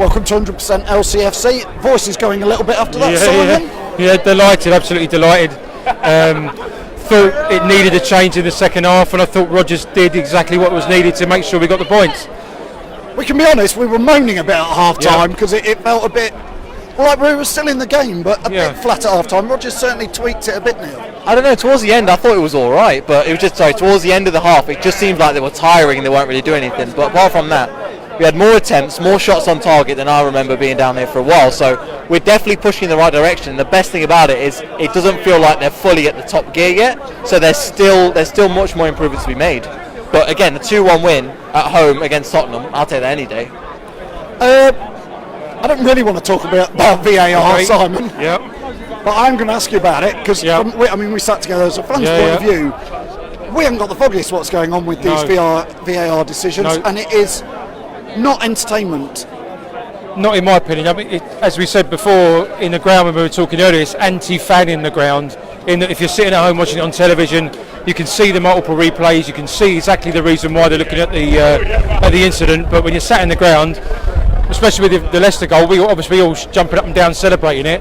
welcome to 100% LCFC. Voice is going a little bit after that, Simon. Yeah, delighted, absolutely delighted. Thought it needed a change in the second half, and I thought Rodgers did exactly what was needed to make sure we got the points. We can be honest, we were moaning about half-time because it felt a bit like we were still in the game, but a bit flat at half-time. Rodgers certainly tweaked it a bit now. I don't know, towards the end I thought it was alright, but it was just, towards the end of the half it just seemed like they were tiring and they weren't really doing anything. But apart from that, we had more attempts, more shots on target than I remember being down there for a while, so we're definitely pushing in the right direction. The best thing about it is it doesn't feel like they're fully at the top gear yet, so there's still much more improvements to be made. But again, the 2-1 win at home against Tottenham, I'll take that any day. I don't really want to talk about VAR, Simon. Yep. But I'm going to ask you about it because we sat together as a fan's point of view. We haven't got the foggiest what's going on with these VAR decisions, and it is not entertainment. Not in my opinion. I mean, as we said before in the ground when we were talking earlier, it's anti-fan in the ground. In that if you're sitting at home watching it on television, you can see the multiple replays, you can see exactly the reason why they're looking at the incident. But when you're sat in the ground, especially with the Leicester goal, we obviously all jumping up and down celebrating it.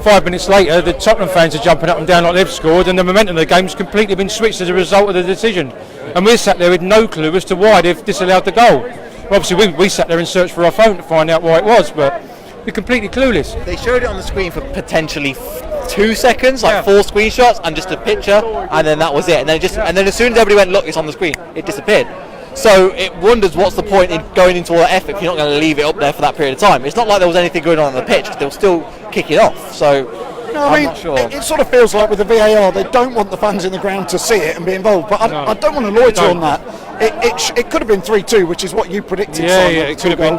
5 minutes later, the Tottenham fans are jumping up and down like they've scored, and the momentum of the game's completely been switched as a result of the decision. And we're sat there with no clue as to why they've disallowed the goal. Obviously, we sat there and searched for our phone to find out why it was, but we're completely clueless. They showed it on the screen for potentially 2 seconds, like 4 screenshots and just a picture, and then that was it. And then as soon as everybody went, look, it's on the screen, it disappeared. So it wonders what's the point in going into all that effort if you're not going to leave it up there for that period of time. It's not like there was anything going on the pitch, because they'll still kick it off. So I'm not sure. It sort of feels like with the VAR, they don't want the fans in the ground to see it and be involved. But I don't want to loiter on that. It could have been 3-2, which is what you predicted. It could have been.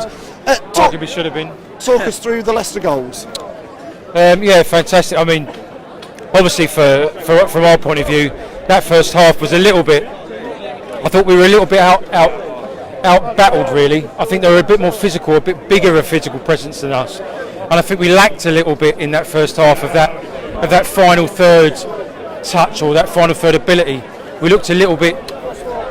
Arguably should have been. Talk us through the Leicester goals. Fantastic. I mean, obviously, from our point of view, that first half was a little bit. I thought we were a little bit out battled. Really, I think they were a bit more physical, a bit bigger a physical presence than us, and I think we lacked a little bit in that first half of that final third touch or that final third ability. We looked a little bit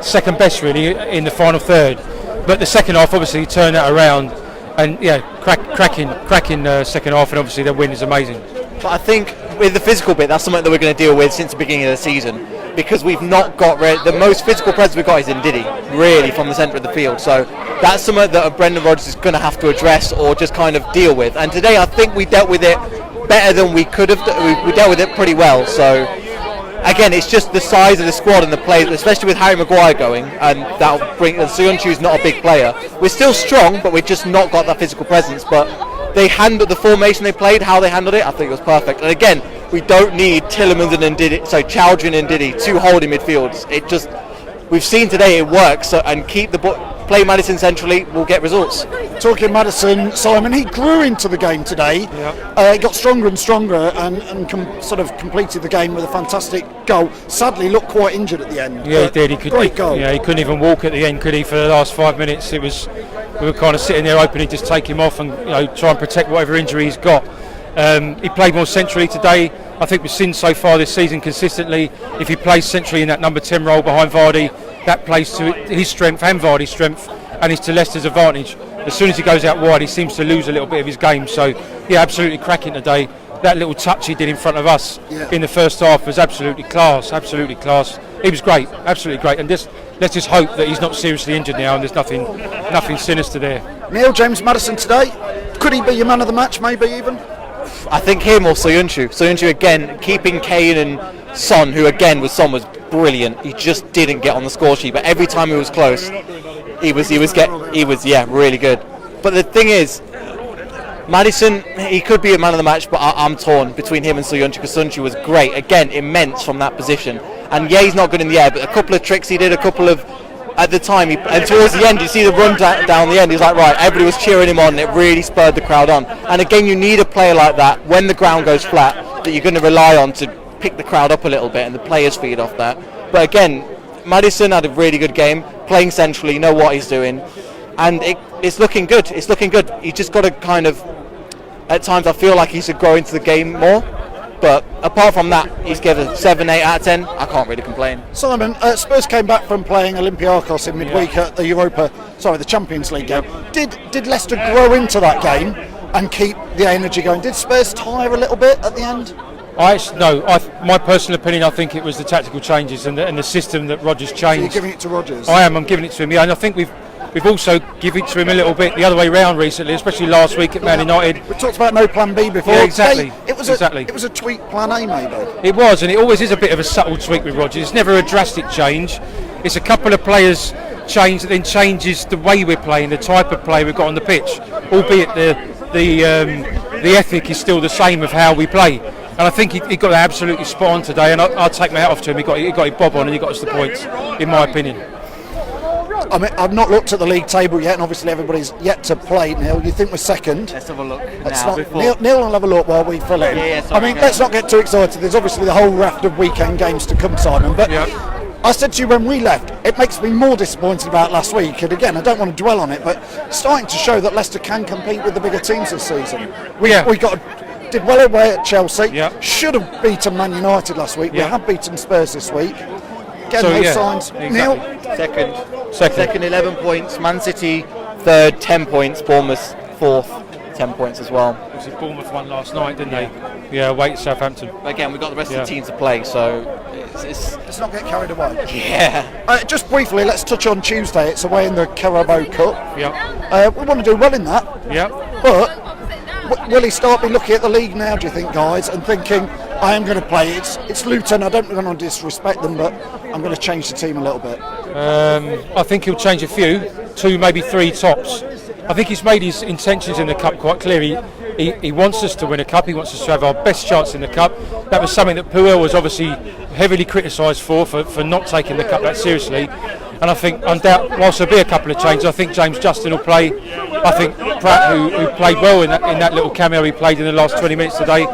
second best really in the final third, but the second half obviously turned that around, and cracking second half, and obviously the win is amazing. But I think with the physical bit, that's something that we're going to deal with since the beginning of the season, because we've not got the most physical presence we've got is in Ndidi, really, from the centre of the field. So that's something that Brendan Rodgers is going to have to address or just kind of deal with. And today I think we dealt with it better than we could have. We dealt with it pretty well. So again, it's just the size of the squad and the players, especially with Harry Maguire going, and that'll bring. Soyuncu's not a big player. We're still strong, but we've just not got that physical presence. But they handled the formation they played, how they handled it, I think it was perfect. And again, we don't need Tielemans and Chowdhury and Ndidi, 2 holding midfields. It just, we've seen today it works. So, and play Maddison centrally, we'll get results. Talking Maddison, Simon, he grew into the game today. He got stronger and stronger, and sort of completed the game with a fantastic goal. Sadly, looked quite injured at the end. Yeah, he did. Great goal. Yeah, he couldn't even walk at the end, could he? For the last 5 minutes, we were kind of sitting there hoping he'd just take him off and try and protect whatever injury he's got. He played more centrally today. I think we've seen so far this season consistently, if he plays centrally in that number 10 role behind Vardy, that plays to his strength and Vardy's strength, and it's to Leicester's advantage. As soon as he goes out wide, he seems to lose a little bit of his game. So, yeah, absolutely cracking today. That little touch he did in front of us in the first half was absolutely class. He was great, absolutely great. And let's just hope that he's not seriously injured now and there's nothing sinister there. Neil, James Maddison today, could he be your man of the match, maybe even? I think him or Soyuncu. Soyuncu again, keeping Kane and Son, who again was brilliant. He just didn't get on the score sheet, but every time he was close, he was really good. But the thing is, Maddison, he could be a man of the match, but I'm torn between him and Soyuncu, because Soyuncu was great, again, immense from that position. And he's not good in the air, but a couple of tricks he did, at the time, and towards the end, you see the run down the end, he's like, right, everybody was cheering him on, and it really spurred the crowd on. And again, you need a player like that, when the ground goes flat, that you're going to rely on to pick the crowd up a little bit, and the players feed off that. But again, Maddison had a really good game, playing centrally, know what he's doing, and it's looking good. He's just got to kind of, at times I feel like he should grow into the game more. But apart from that, he's given 7, 8 out of 10. I can't really complain. Simon, Spurs came back from playing Olympiacos in midweek at the Champions League game. Did Leicester grow into that game and keep the energy going? Did Spurs tire a little bit at the end? My personal opinion, I think it was the tactical changes and the system that Rodgers changed. So you're giving it to Rodgers? I'm giving it to him, yeah, and I think we've also given it to him a little bit the other way round recently, especially last week at Man United. We talked about no plan B before. Yeah, exactly. It was a tweak plan A, maybe. It was, and it always is a bit of a subtle tweak with Rodgers. It's never a drastic change. It's a couple of players change that then changes the way we're playing, the type of play we've got on the pitch, albeit the ethic is still the same of how we play. And I think he got that absolutely spot on today, and I'll take my hat off to him. He got it bob on, and he got us the points, in my opinion. I mean, I've not looked at the league table yet, and obviously everybody's yet to play. Neil, you think we're second? Let's have a look. Neil will have a look while we fill in. Let's not get too excited. There's obviously the whole raft of weekend games to come, Simon. But I said to you when we left, it makes me more disappointed about last week. And again, I don't want to dwell on it, but it's starting to show that Leicester can compete with the bigger teams this season. We did well away at Chelsea. Should have beaten Man United last week. We have beaten Spurs this week. Again, no signs. Exactly. Neil? Second, 11 points. Man City, third, 10 points. Bournemouth, fourth, 10 points as well. Bournemouth won last night, didn't they? Yeah, away at Southampton. Again, we've got the rest of the team to play, so let's not get carried away. Yeah. Just briefly, let's touch on Tuesday. It's away in the Carabao Cup. We want to do well in that. But will he start be looking at the league now, do you think, guys, and thinking, I am going to play, it's Luton, I don't want to disrespect them, but I'm going to change the team a little bit? I think he'll change a few, 2, maybe 3 tops. I think he's made his intentions in the Cup quite clear. He wants us to win a Cup, he wants us to have our best chance in the Cup. That was something that Puel was obviously heavily criticised for not taking the Cup that seriously. And I think, whilst there'll be a couple of changes, I think James Justin will play. I think Pratt, who played well in that little cameo he played in the last 20 minutes today,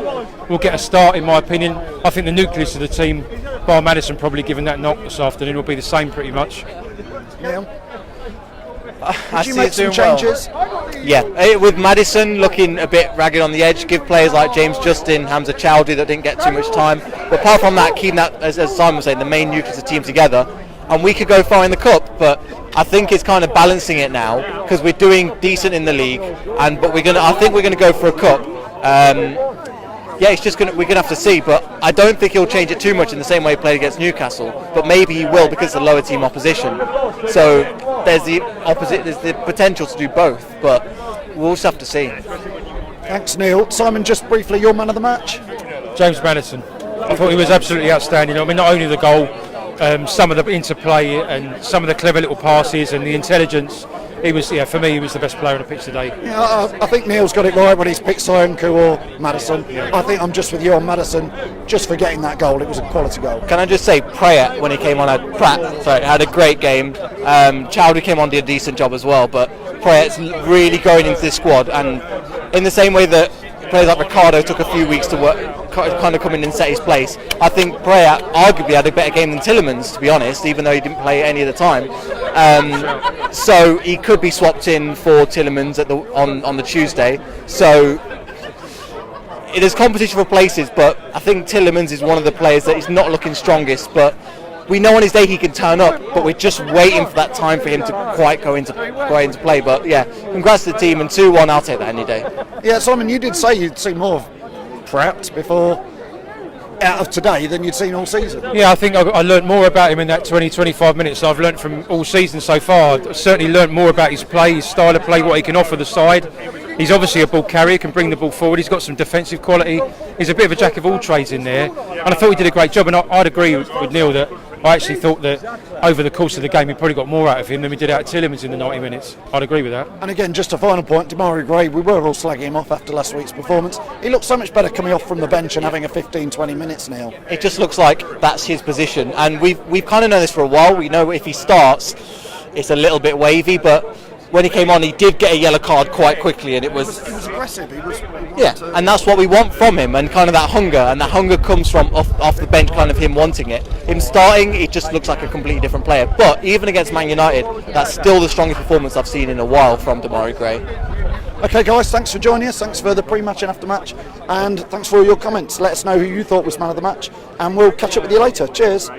will get a start, in my opinion. I think the nucleus of the team, bar Maddison probably given that knock this afternoon, will be the same pretty much. Yeah. Did you make some changes? Yeah, with Maddison looking a bit ragged on the edge, give players like James Justin, Hamza Chowdhury that didn't get too much time. But apart from that, keeping that, as Simon was saying, the main nucleus of the team together, and we could go far in the Cup, but I think it's kind of balancing it now because we're doing decent in the league, but I think we're gonna go for a Cup. We're gonna have to see, but I don't think he'll change it too much in the same way he played against Newcastle. But maybe he will because of the lower team opposition. So there's the potential to do both, but we'll just have to see. Thanks, Neil. Simon, just briefly, your man of the match? James Maddison. I thought he was absolutely outstanding. I mean, not only the goal, some of the interplay and some of the clever little passes and the intelligence. For me, he was the best player on the pitch today. Yeah, I think Neil's got it right when he's picked Soyuncu or Maddison. I think I'm just with you on Maddison, just for getting that goal. It was a quality goal. Can I just say, Pratt, when he came on, had a great game. Chowdhury came on, did a decent job as well, but Pratt's really going into this squad, and in the same way that players like Ricardo took a few weeks to work, kind of come in and set his place, I think Pratt arguably had a better game than Tielemans, to be honest, even though he didn't play any of the time. So he could be swapped in for Tielemans on the Tuesday. So it is competition for places, but I think Tielemans is one of the players that is not looking strongest, but we know on his day he can turn up, but we're just waiting for that time for him to quite go into play. But yeah, congrats to the team, and 2-1, I'll take that any day. Yeah, Simon, you did say you'd seen more of Pratt before out of today than you'd seen all season. Yeah, I think I learnt more about him in that 20-25 minutes I've learnt from all season so far. I've certainly learnt more about his play, his style of play, what he can offer the side. He's obviously a ball carrier, can bring the ball forward. He's got some defensive quality. He's a bit of a jack of all trades in there, and I thought he did a great job. And I'd agree with Neil that I actually thought that over the course of the game we probably got more out of him than we did out of Tielemans in the 90 minutes. I'd agree with that. And again, just a final point, Demarai Gray, we were all slagging him off after last week's performance. He looked so much better coming off from the bench and having a 15-20 minutes now. It just looks like that's his position, and we've kind of known this for a while. We know if he starts, it's a little bit wavy, but when he came on, he did get a yellow card quite quickly, and it was aggressive. And that's what we want from him, and kind of that hunger, and that hunger comes from off the bench, kind of him wanting it. Him starting, it just looks like a completely different player. But even against Man United, that's still the strongest performance I've seen in a while from Demarai Gray. Okay, guys, thanks for joining us. Thanks for the pre-match and after-match, and thanks for all your comments. Let us know who you thought was man of the match, and we'll catch up with you later. Cheers.